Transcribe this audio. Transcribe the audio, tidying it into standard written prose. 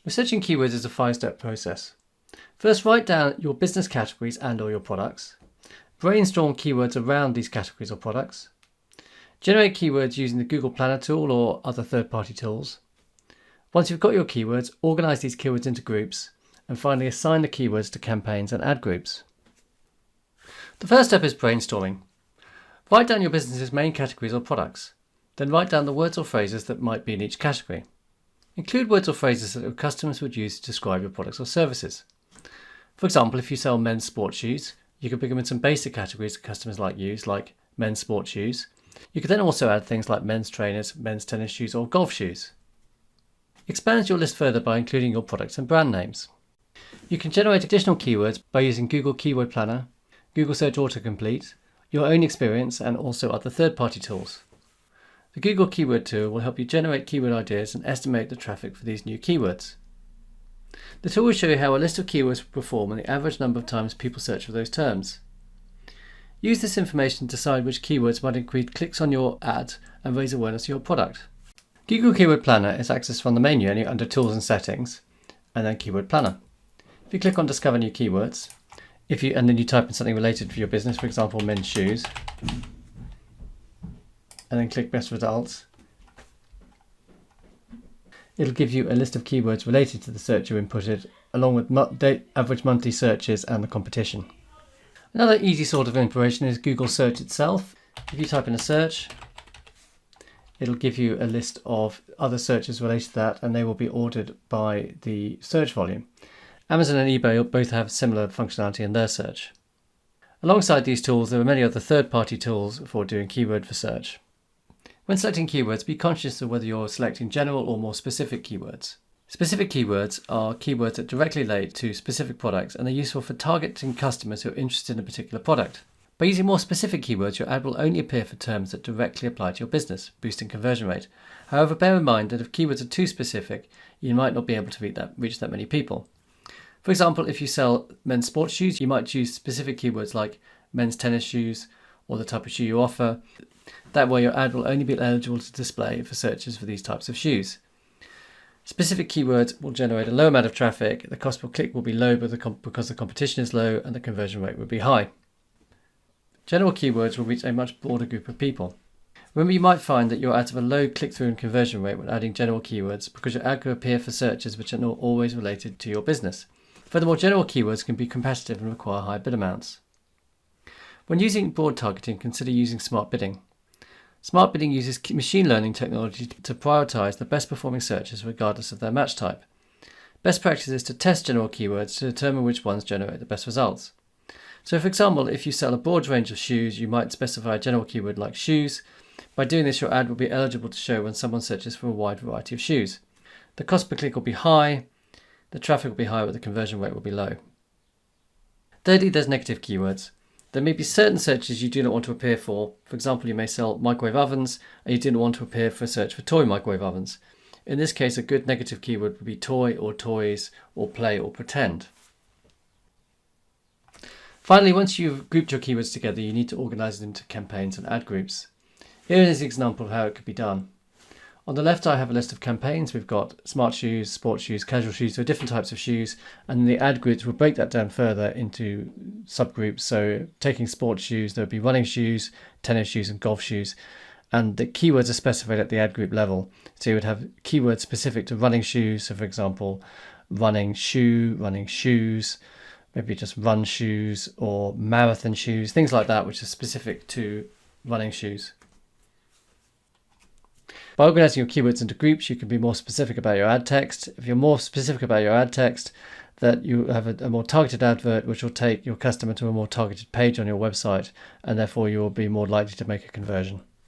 Researching keywords is a 5-step process. First, write down your business categories and/or your products. Brainstorm keywords around these categories or products. Generate keywords using the Google Planner tool or other third-party tools. Once you've got your keywords, organize these keywords into groups, and finally assign the keywords to campaigns and ad groups. The first step is brainstorming. Write down your business's main categories or products. Then write down the words or phrases that might be in each category. Include words or phrases that your customers would use to describe your products or services. For example, if you sell men's sports shoes, you could begin with some basic categories that customers like use, like men's sports shoes. You could then also add things like men's trainers, men's tennis shoes, or golf shoes. Expand your list further by including your products and brand names. You can generate additional keywords by using Google Keyword Planner, Google Search Autocomplete, your own experience, and also other third-party tools. The Google Keyword Tool will help you generate keyword ideas and estimate the traffic for these new keywords. The tool will show you how a list of keywords will perform and the average number of times people search for those terms. Use this information to decide which keywords might increase clicks on your ad and raise awareness of your product. Google Keyword Planner is accessed from the main menu under Tools and Settings, and then Keyword Planner. If you click on Discover New Keywords, and then you type in something related to your business, for example men's shoes, and then click Best Results, it'll give you a list of keywords related to the search you inputted, along with average monthly searches and the competition. Another easy sort of information is Google Search itself. If you type in a search, it'll give you a list of other searches related to that, and they will be ordered by the search volume. Amazon and eBay both have similar functionality in their search. Alongside these tools, there are many other third-party tools for doing keyword for search. When selecting keywords, be conscious of whether you're selecting general or more specific keywords. Specific keywords are keywords that directly relate to specific products, and they're useful for targeting customers who are interested in a particular product. By using more specific keywords, your ad will only appear for terms that directly apply to your business, boosting conversion rate. However, bear in mind that if keywords are too specific, you might not be able to reach that many people. For example, if you sell men's sports shoes, you might choose specific keywords like men's tennis shoes or the type of shoe you offer. That way your ad will only be eligible to display for searches for these types of shoes. Specific keywords will generate a low amount of traffic, the cost per click will be low because the competition is low, and the conversion rate will be high. General keywords will reach a much broader group of people. Remember, you might find that your ads have a low click-through and conversion rate when adding general keywords because your ad could appear for searches which are not always related to your business. Furthermore, general keywords can be competitive and require high bid amounts. When using broad targeting, consider using smart bidding. Smart bidding uses machine learning technology to prioritize the best performing searches regardless of their match type. Best practice is to test general keywords to determine which ones generate the best results. So for example, if you sell a broad range of shoes, you might specify a general keyword like shoes. By doing this, your ad will be eligible to show when someone searches for a wide variety of shoes. The cost per click will be high, the traffic will be high, but the conversion rate will be low. Thirdly, there's negative keywords. There may be certain searches you do not want to appear for. For example, you may sell microwave ovens and you didn't want to appear for a search for toy microwave ovens. In this case, a good negative keyword would be toy or toys or play or pretend. Finally, once you've grouped your keywords together, you need to organize them into campaigns and ad groups. Here is an example of how it could be done. On the left, I have a list of campaigns. We've got smart shoes, sports shoes, casual shoes, so different types of shoes. And the ad groups will break that down further into subgroups. So taking sports shoes, there would be running shoes, tennis shoes, and golf shoes. And the keywords are specified at the ad group level. So you would have keywords specific to running shoes. So for example, running shoe, running shoes, maybe just run shoes or marathon shoes, things like that, which are specific to running shoes. By organizing your keywords into groups, you can be more specific about your ad text. If you're more specific about your ad text, that you have a more targeted advert, which will take your customer to a more targeted page on your website, and therefore you will be more likely to make a conversion.